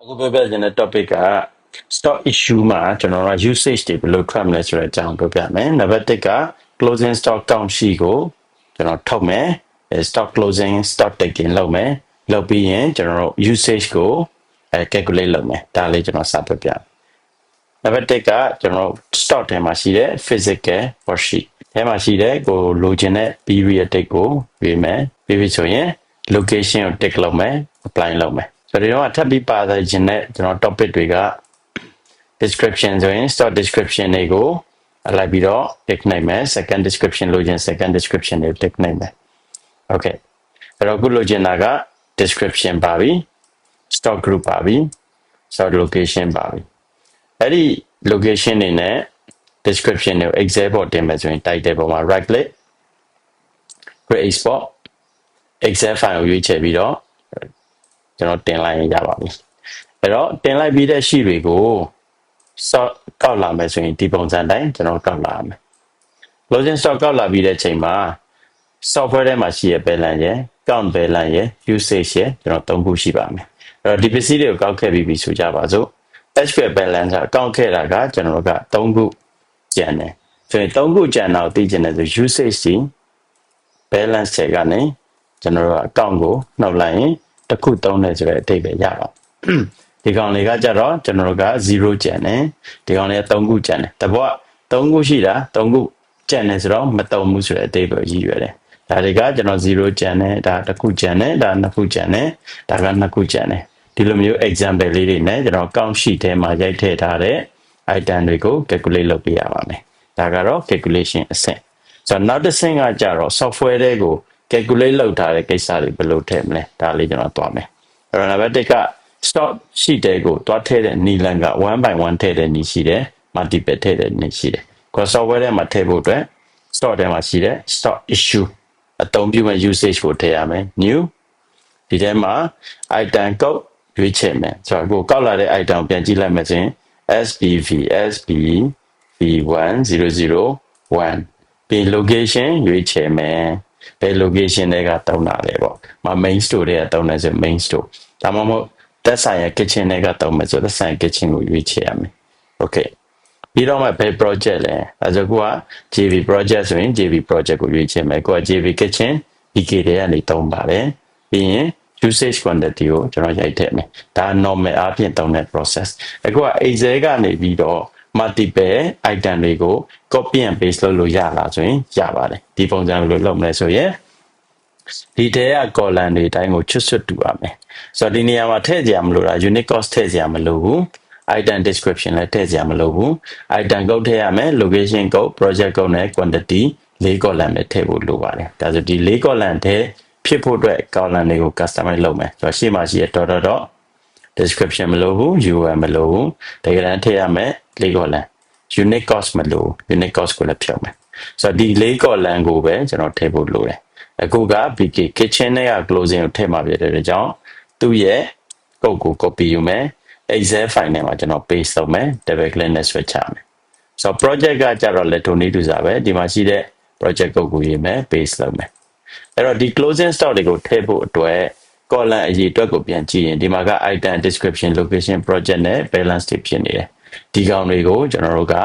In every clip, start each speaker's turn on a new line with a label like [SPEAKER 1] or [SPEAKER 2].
[SPEAKER 1] အခုပြောပြချင်တဲ့ topic က stock issue မှာကျွန်တော်တို့ usage တွေဘယ်လိုထွက်မလဲဆိုတဲ့အကြောင်းပြောပြမယ်။နံပါတ်1က closing stock count sheet ကိုကျွန်တော်ထုတ်မယ်။ stock closing stock taking လုပ်မယ်။လုပ်ပြီးရင်ကျွန်တော်တို့ usage ကိုcalculate လုပ်မယ်။ဒါလေးကျွန်တော်စပြပြမယ်။နံပါတ်1ကကျွန်တော်တို့ stock ထဲမှာရှိတဲ့ physical worksheet ထဲမှာရှိတဲ့ကိုလိုချင်တဲ့ period date ကိုရွေးမယ်။ပြီးပြီဆိုရင် location ကို tick လုပ်မယ် apply လုပ်မယ်။ဆိုတော့ထပ်ပြီးပါတဲ့ခြင်းနဲ့ကျွန်တော် topic တွေက description ဆိုရင် stock description တွေကိုလိုက်ပြီးတော့ tick နိုင်မယ် second description လိုချင် second description တွေကို tick နိုင်မယ် okay အဲ့တော့ခုလိုချင်တာက description ပါပြီ stock group ပါပြီ stock location ပါပြီအဲ့ဒီ location တွေနဲ့ description တွေကို excel ပေါ်တင်မယ်ဆိုရင် title ပေါ်မှာ right click create export excel file ကိုရွေးချယ်ပြီးတော့ကျွန်တော်တင်လိုက်ရင်ရပါပြီအဲ့တော့တင်လိုက်ပြီးတဲ့ sheet တွေကို ကောက်လာမယ်ဆိုရင်ဒီပုံစံတိုင်းကျွန်တော်ကောက်လာမယ် closing stock ကောက်လာပြီးတဲ့ချိန်မှာ software ထဲမှာရှိရ balance ရယ် count balance ရယ် usage ရယ်ကျွန်တော်သုံးခုရှိပါမယ်အဲ့တော့ဒီပစ္စည်းတွေကိုကောက်ခဲ့ပြီးပြီဆိုကြပါစို့ SQL balance ကကောက်ခဲ့တာကကျွန်တော်တို့က3ခုကျန်တယ်ဆိုရင်3ခုကျန်တော့သိချင်တယ်ဆို usage စီ balance တွေကနေကျွန်တော်တို့အကောင့်ကိုနှုတ်လိုက်ရင်တစ်ခုသုံးတယ်ဆိုတဲ့အဓိပ္ပာယ်ရပါဒီကောင်လေးကကြတော့ကျွန်တော်တို့က0ကျန်တယ်ဒီကောင်လေးက3ခုကျန်တယ်တဘော3ခုရှိတာ3ခုကျန်တယ်ဆိုတော့မသုံးဘူးဆိုတဲ့အဓိပ္ပာယ်ကြီးရွယ်တယ်ဒါတွေကကျွန်တော်0ကျန်တယ်ဒါတစ်ခုကျန်တယ်ဒါ2ခုကျန်တယ်ဒါက2ခုကျန်တယ်ဒီလိုမျိုး example လေးတွေနဲ့ကျွန်တော် count sheet ထဲမှာရိုက်ထည့်ထားတဲ့ item တွေကို calculate လုပ်ပြရပါမယ်ဒါကတော့ calculation အဆင့်ဆိုတော့နောက်တစ်ဆင့်ကကြတော့ software တွေကို calculate လုပ်ထားတဲ့ကိစ္စတွေဘယ်လိုထည့်မလဲဒါလေးကျွန်တော်သွားမယ်အဲ့တော့နံပါတ်1က stock sheet တွေကိုတွားထည့်တဲ့နီလန်က1 by 1ထည့်တဲ့နီရှိတယ် multiple ထည့်တဲ့နီရှိတယ်ကို software ထဲမှာထည့်ဖို့အတွက် stock ထဲမှာရှိတဲ့ stock issue အသုံးပြုမဲ့ usage ကိုထည့်ရမယ် new ဒီထဲမှာ item code ရွေးချယ်မယ်ဆိုတော့ကိုကောက်လာတဲ့ item ပြန်ကြည့်လိုက်မယ်ဆိုရင် SPV SPV1001 ပြီး location ရွေးချယ်မယ်ဘယ် location တွေကတုံးတာလဲပေါ့main store တွေကတုံးတယ်ဆို main store ဒါမှမဟုတ်သက်ဆိုင်ရာ kitchen တွေကတုံးမယ်ဆိုသက်ဆိုင်ရာ kitchen ကိုရွေးချယ်ရမယ် okay ပြီးတော့မှဘယ် project လဲအဲဆိုကိုက JV project ဆိုရင် JV project ကိုရွေးချယ်မယ်ကိုက JV kitchen PK တွေကနေတုံးပါတယ်ပြီးရင် usage quantity ကိုကျွန်တော်ရိုက်ထည့်မယ်ဒါ normal အပြင်တုံးတဲ့ process အခုက Excel ကနေပြီးတော့ multiple item တွေကို copy and paste လုပ်လို့ရလားဆိုရင်ရပါတယ်ဒီပုံစံလိုလုပ်မလဲဆိုရင်ဒီထဲက column တွေအတိုင်းကိုချွတ်ချွတ်တူရမယ်ဆိုတော့ဒီနေရာမှာထည့်ကြရမလို့လား unit cost ထည့်ကြရမလို့ဘူး item description လည်းထည့်ကြရမလို့ဘူး item code ထည့်ရမယ် location code project code နဲ့ quantity 4 column ပဲထည့်ဖို့လိုပါတယ်ဒါဆိုဒီ4 column ထဲဖြစ်ဖို့အတွက် column တွေကို customize လုပ်မယ်ဆိုတော့ရှေ့မှာရှိရ dot description မလို့ဘူး URL မလို့ဘူးတကယ်တမ်းထည့်ရမယ်4 column unit cost မလို့ unit cost ကိုလည်းဖြုတ်မယ်ဆိုတော့ဒီ4 column ကိုပဲကျွန်တော်ထည့်ဖို့လိုတယ်အခုက BK kitchen နဲ့က closing ကိုထည့်မှာဖြစ်တဲ့အတွက်ကြောင့်သူ့ရဲ့ code ကို copy ယူမယ် Excel file နဲ့မှာကျွန်တော် paste လုပ်မယ် double click နဲ့ switch ချမယ်ဆိုတော့ project ကကြတော့ letto နေတူစားပဲဒီမှာရှိတဲ့ project code ကိုရေးမယ် paste လုပ်မယ်အဲ့တော့ဒီ closing stock တွေကိုထည့်ဖို့အတွက် column အရေးအတွက်ကိုပြန်ကြည့်ရင်ဒီမှာက item description location project နဲ့ balance တွေဖြစ်နေတယ်ဒီကောင်တွေကိုကျွန်တော်တို့က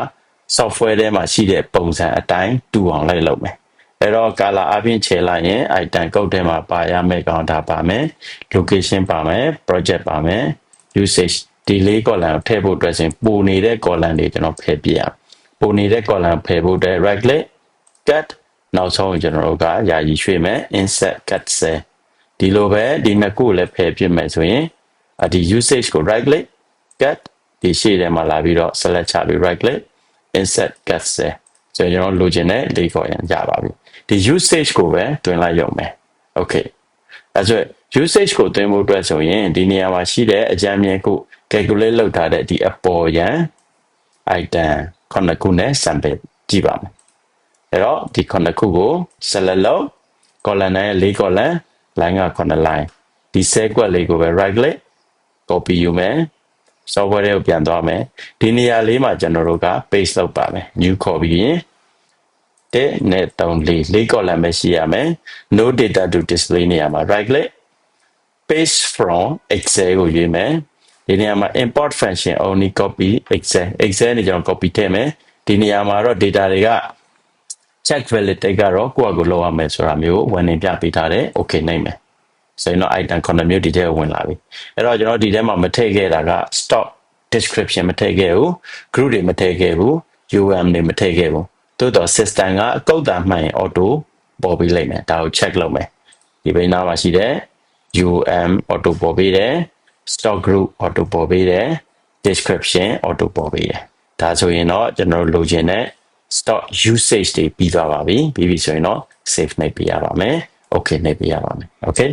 [SPEAKER 1] software ထဲမှာရှိတဲ့ပုံစံအတိုင်းတူအောင်လိုက်လုပ်မယ်အဲ့တော့ color အပြင်ခြေလိုက်ရင် item code ထဲမှာပါရမယ့်ကောင်ဒါပါမယ် location ပါမယ် project ပါမယ် usage ဒီလေး column ကိုထည့်ဖို့အတွက်ဆိုရင်ပိုနေတဲ့ column တွေကျွန်တော်ဖယ်ပြရပိုနေတဲ့ column ဖယ်ဖို့အတွက် right click cut နောက်ဆုံးကျွန်တော်တို့ကယာယီရွှေ့မယ် insert cut cell ဒီလိုပဲဒီနှစ်ခုလည်းဖယ်ပြမယ်ဆိုရင်ဒီ usage ကို right click cut ဒီရှေ့ထဲမှာလာပြီးတော့ select ချပြီး right click insert cut cell ဆိုရင်ကျွန်တော်လိုချင်တဲ့ link ကိုရပါပြီဒီ usage ကိုပဲတွင်လိုက်ရုံပဲ okay အဲဆို usage ကိုတွင်ဖို့အတွက်ဆိုရင်ဒီနေရာမှာရှိတဲ့အကြမ်းမြင်ခု calculate လုပ်ထားတဲ့ဒီအပေါ်ရန် item 9ခုနဲ့ sample ကြည့်ပါမယ်အဲ့တော့ဒီ9ခုကို select လုပ် column နဲ့4 column line က9 line ဒီဆဲကွက်လေးကိုပဲ right click copy ယူမယ် software ကိုပြန်သွားမယ်ဒီနေရာလေးမှာကျွန်တော်တို့က paste လုပ်ပါမယ် new ခေါ်ပြီးရင်တဲ့နဲ့4 column ပဲရှိရမယ် no data to display နေရာမှာ right click paste from excel ကိုရွေးမယ် ဒီနေရာမှာ import function only copy excel နေကျွန်တော် copy ထည့်မယ်ဒီနေရာမှာတော့ data တွေက check validate ကတော့ကိုယ့်အကူလောက်ရမယ်ဆိုတာမျိုးဝန်နေပြပေးထားတယ် okay နိုင်မယ်ဆိုရင်တော့ item 9မျိုးဒီထဲဝင်လာပြီအဲ့တော့ကျွန်တော်ဒီထဲမှာမထည့်ခဲ့တာက stock description မထည့်ခဲ့ဘူး group တွေမထည့်ခဲ့ဘူး um တွေမထည့်ခဲ့ဘူးသို့တော့ system ကအကုတ်တာမှန်ရင် auto ပေါ်ပေးလိုက်မယ်ဒါကို check လုပ်မယ်ဒီဘေးနားမှာရှိတဲ့ um auto ပေါ်ပေးတယ် stock group auto ပေါ်ပေးတယ် description auto ပေါ်ပေးတယ်ဒါဆိုရင်တော့ကျွန်တော်လိုချင်တဲ့ stock usage တွေပြီးသွားပါပြီပြီးပြီဆိုရင်တော့ save နှိပ်ပေးရပါမယ် okay နှိပ်ပေးရပါမယ် okay